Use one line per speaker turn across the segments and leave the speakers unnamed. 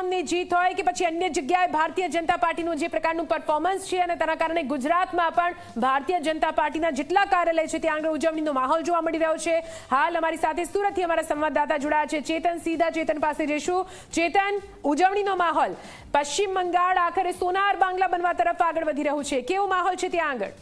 આસામની જીત હોય કે પછી અન્ય જગ્યાએ ભારતીય જનતા પાર્ટીનું જે પ્રકારનું પરફોર્મન્સ છે અને તેના કારણે ગુજરાતમાં પણ ભારતીય જનતા પાર્ટીના જેટલા કાર્યાલય છે ત્યાં આગળ ઉજવણીનો માહોલ જોવા મળી રહ્યો છે। હાલ અમારી સાથે સુરતથી અમારા સંવાદદાતા જોડાયા છે ચેતન, સીધા ચેતન પાસે જઈશું। ચેતન, ઉજવણીનો માહોલ પશ્ચિમ બંગાળ આખરે સોનાર બાંગ્લા બનવા તરફ આગળ વધી રહ્યું છે, કેવો માહોલ છે ત્યાં આગળ?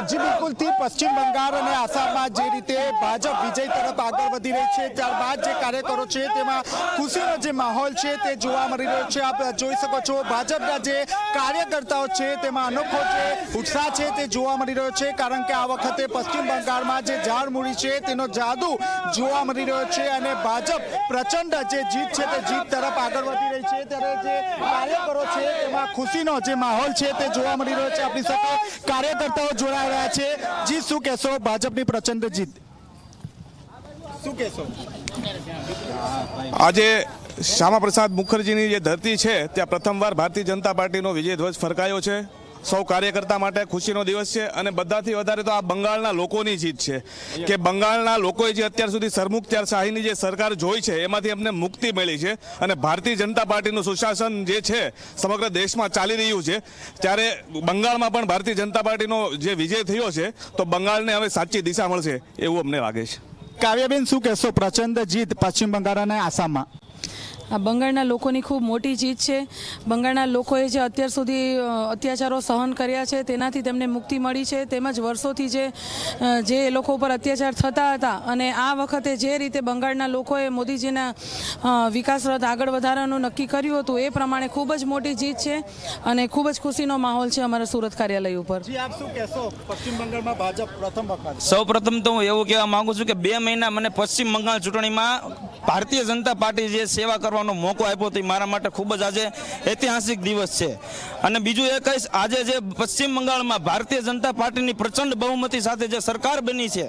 जी बिल्कुल थी पश्चिम बंगाल और आसाम में जे रीते भाजप विजय तरफ आगे वधी रही है त्यारबाद जे कार्यकरो छे तेमां खुशीनो जे माहौल छे ते जोवा मळी रह्यो छे। आप जोई शको छो भाजपना जे कार्यकर्ताओ छे तेमां अनोखो जे उत्साह छे ते जोवा मळी रह्यो छे कारण के आ वखते पश्चिम बंगाळमां जे झाड़मूड़ी छे तेनो जादू जोवा मळी रह्यो छे अने भाजप प्रचंड जे जीत छे ते जीत तरफ आगे वधी रही छे त्यारे जे कार्यकरो छे तेमां खुशीनो जे माहौल छे ते जोवा मळी रह्यो छे। आपणी साथे कार्यकर्ताओ जोड़ाई रह्या छे। जी शुं कहेशो भाजपनी प्रचंड जीत शुं कहेशो?
आज श्यामा प्रसाद मुखर्जीनी जे धरती है त्या प्रथमवार भारतीय जनता पार्टीनो विजय ध्वज फरकायो छे। सौ कार्यकर्ता माटे खुशीनो दिवस है और बधाथी वधारे तो आ बंगाळना लोकोनी जीत है कि बंगाळना लोकोए जे अत्यार सुधी सरमुखत्यारशाहीनी जे सरकार जोई छे एमांथी अमने मुक्ति मळी छे अने भारतीय जनता पार्टीनुं सुशासन जे छे समग्र देशमां चाली रह्युं छे त्यारे बंगाळमां पण भारतीय जनता पार्टीनो जे विजय थयो छे तो बंगाळने हवे साची दिशा मळशे एवुं अमने लागे छे।
काव्याबेन शुं कहेशो प्रचंड जीत पश्चिम बंगाळ अने आसाममां?
આ બંગાળના લોકોની ખૂબ મોટી જીત છે। બંગાળના લોકોએ જે અત્યાર સુધી અત્યાચારો સહન કર્યા છે તેનાથી તેમને મુક્તિ મળી છે તેમજ વર્ષોથી જે લોકો ઉપર અત્યાચાર થતા હતા અને આ વખતે જે રીતે બંગાળના લોકોએ મોદીજીના વિકાસ રથ આગળ વધારવાનું નક્કી કર્યું હતું એ પ્રમાણે ખૂબ જ મોટી જીત છે અને ખૂબ જ ખુશીનો માહોલ છે અમારા સુરત કાર્યાલય ઉપર।
જી આપ શું કહેશો પશ્ચિમ બંગાળમાં ભાજપ પ્રથમ વખત?
સૌપ્રથમ તો હું એવું કહેવા માંગુ છું કે 2 મહિના મને પશ્ચિમ બંગાળ ચૂંટણીમાં ભારતીય જનતા પાર્ટી જે સેવા કરવાનો મોકો આપ્યો તે મારા માટે ખૂબ જ આજે ઐતિહાસિક દિવસ છે અને બીજું એ કહીશ આજે જે પશ્ચિમ બંગાળમાં ભારતીય જનતા પાર્ટીની પ્રચંડ બહુમતી સાથે જે સરકાર બની છે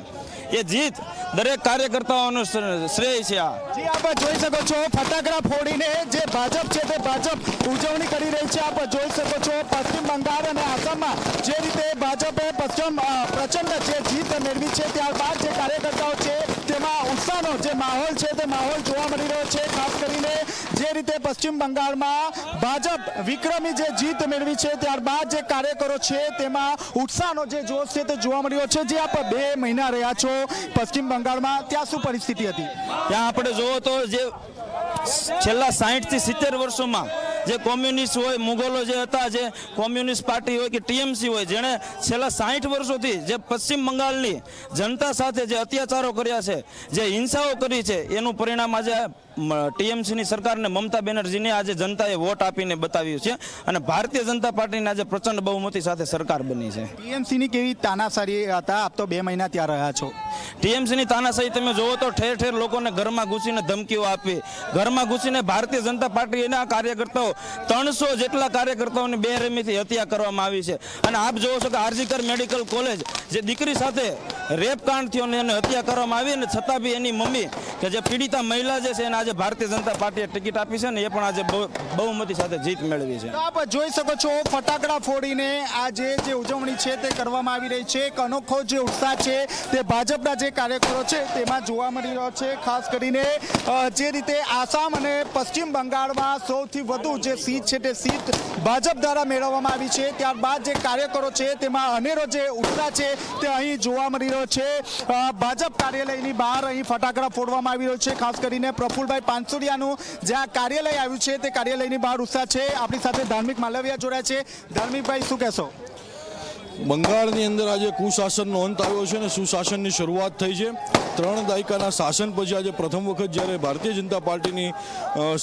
એ જીત દરેક કાર્યકર્તાઓનો શ્રેય છે। આ
જી આપ જોઈ શકો છો ફટાકડા ફોડીને જે ભાજપ છે તે ભાજપ ઉજવણી કરી રહી છે। આપ જોઈ શકો છો પશ્ચિમ બંગાળ અને આસામમાં જે રીતે ભાજપે પ્રચંડ જે જીત મેળવી છે ત્યારબાદ જે કાર્યકર્તાઓ છે તેમાં ઉત્સાહનો જે માહોલ છે તે માહોલ જોવા મળી રહ્યો છે। ખાસ કરીને જે રીતે પશ્ચિમ બંગાળમાં ભાજપ વિક્રમી જે જીત મેળવી છે ત્યારબાદ જે કાર્યકરો છે તેમાં ઉત્સાહનો જે જોશ છે તે જોવા મળી રહ્યો છે। જે આપ 2 મહિના રહ્યા છો પશ્ચિમ બંગાળમાં ત્યાં શું પરિસ્થિતિ હતી?
ત્યાં આપણે જોવો તો જે છેલ્લા 60 થી 70 વર્ષોમાં જે કોમ્યુનિસ્ટ હોય મુગલો જે હતા જે કોમ્યુનિસ્ટ પાર્ટી હોય કે ટીએમસી હોય જેણે છેલ્લા 60 વર્ષોથી જે પશ્ચિમ બંગાળની જનતા સાથે જે અત્યાચારો કર્યા છે જે હિંસાઓ કરી છે એનું પરિણામ આજે ટીએમસીની સરકારને મમતા બેનર્જીને આજે જનતાએ વોટ આપીને બતાવ્યું છે અને ભારતીય જનતા પાર્ટીને આજે પ્રચંડ બહુમતી સાથે સરકાર બની છે।
ટીએમસીની કેવી તાનાશાહી હતા? આપ તો 2 મહિના ત્યાં રહ્યા છો।
ટીએમસીની તાનાશાહી તમે જોવો તો ઠેર ઠેર લોકોને ઘરમાં ઘૂસીને ધમકીઓ આપી ઘરમાં ઘૂસીને ભારતીય જનતા પાર્ટીના કાર્યકર્તાઓ 300 જેટલા કાર્યકર્તાઓની બેરહેમીથી હત્યા કરવામાં આવી છે અને આપ જોવો છો કે આરજીકર મેડિકલ કોલેજ જે દીકરી સાથે રેપ કાંડ થયો અને એને હત્યા કરવામાં આવી અને છતાં બી એની મમ્મી કે જે પીડિતા મહિલા જે છે એને આજે ભારતીય જનતા પાર્ટીએ ટિકિટ આપી છે ને એ પણ આજે બહુમતી સાથે જીત મેળવી છે।
આપ જોઈ શકો છો ફટાકડા ફોડીને આજે જે ઉજવણી છે તે કરવામાં આવી રહી છે। એક અનોખો જે ઉત્સાહ છે તે ભાજપના જે કાર્યકરો છે તેમાં જોવા મળી રહ્યો છે। ખાસ કરીને જે રીતે આસામ અને પશ્ચિમ બંગાળમાં સૌથી વધુ જે સીટ છે તે સીટ ભાજપ દ્વારા મેળવવામાં આવી છે ત્યારબાદ જે કાર્યકરો છે તેમાં અનેરો જે ઉત્સાહ છે તે અહીં જોવા મળી રહ્યો છે। ભાજપ કાર્યાલયની બહાર અહીં ફટાકડા ફોડવામાં આવી રહ્યો છે। ખાસ કરીને પ્રફુલભાઈ પાનસુરિયાનું જ્યાં કાર્યાલય આવ્યું છે તે કાર્યાલયની બહાર ઉત્સાહ છે। આપણી સાથે ધાર્મિક માલવિયા જોડાયા છે। ધાર્મિકભાઈ શું કહેશો?
બંગાળની અંદર આજે કુશાસનનો અંત આવ્યો છે અને સુશાસનની શરૂઆત થઈ છે। 3 દાયકાના શાસન પછી આજે પ્રથમ વખત જ્યારે ભારતીય જનતા પાર્ટીની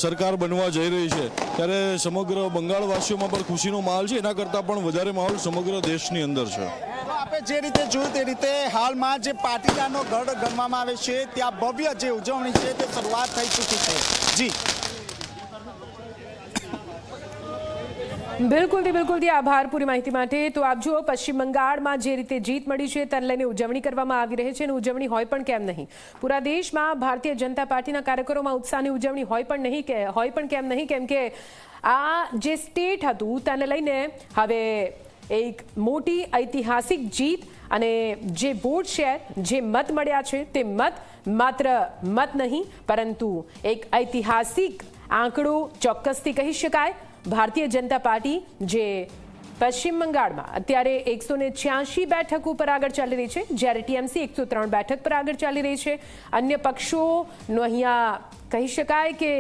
સરકાર બનવા જઈ રહી છે ત્યારે સમગ્ર બંગાળવાસીઓમાં પણ ખુશીનો માહોલ છે, એના કરતાં પણ વધારે માહોલ સમગ્ર દેશની અંદર છે।
આપણે જે રીતે જોયું તે રીતે હાલમાં જે પાટીદારનો ગઢ ગણવામાં આવે છે ત્યાં ભવ્ય જે ઉજવણી છે તે શરૂઆત થઈ ચૂકી છે। જી
બિલકુલ આભાર પૂરી માહિતી માટે। તો આપ જુઓ પશ્ચિમ બંગાળમાં જે રીતે જીત મળી છે તેને લઈને ઉજવણી કરવામાં આવી રહી છે અને ઉજવણી હોય પણ કેમ નહીં, પૂરા દેશમાં ભારતીય જનતા પાર્ટીના કાર્યકરોમાં ઉત્સાહની ઉજવણી હોય પણ કેમ નહીં, કેમ કે આ જે સ્ટેટ હતું તેને લઈને હવે એક મોટી ઐતિહાસિક જીત અને જે વોટ શેર જે મત મળ્યા છે તે મત માત્ર મત નહીં પરંતુ એક ઐતિહાસિક આંકડો ચોક્કસથી કહી શકાય. ભારતીય જનતા પાર્ટી જે પશ્ચિમ બંગાળમાં અત્યારે 186 બેઠક ઉપર આગળ ચાલી રહી છે, જ્યારે ટીએમસી 103 બેઠક પર આગળ ચાલી રહી છે. અન્ય પક્ષોનો અહીંયા કહી શકાય કે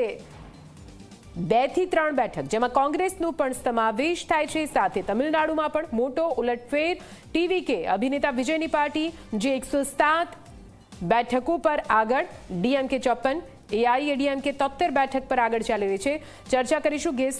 2 થી 3 બેઠક જેમાં કોંગ્રેસનો પણ સમાવેશ થાય છે. સાથે તમિલનાડુમાં પણ મોટો ઉલટફેર. ટીવીકે અભિનેતા વિજયની પાર્ટી જે 107 બેઠકો પર આગળ, ડીએમકે 54, એઆઈએડીએમકે 73 બેઠક પર આગળ ચાલી રહી છે. ચર્ચા કરીશું ગેસ્ટ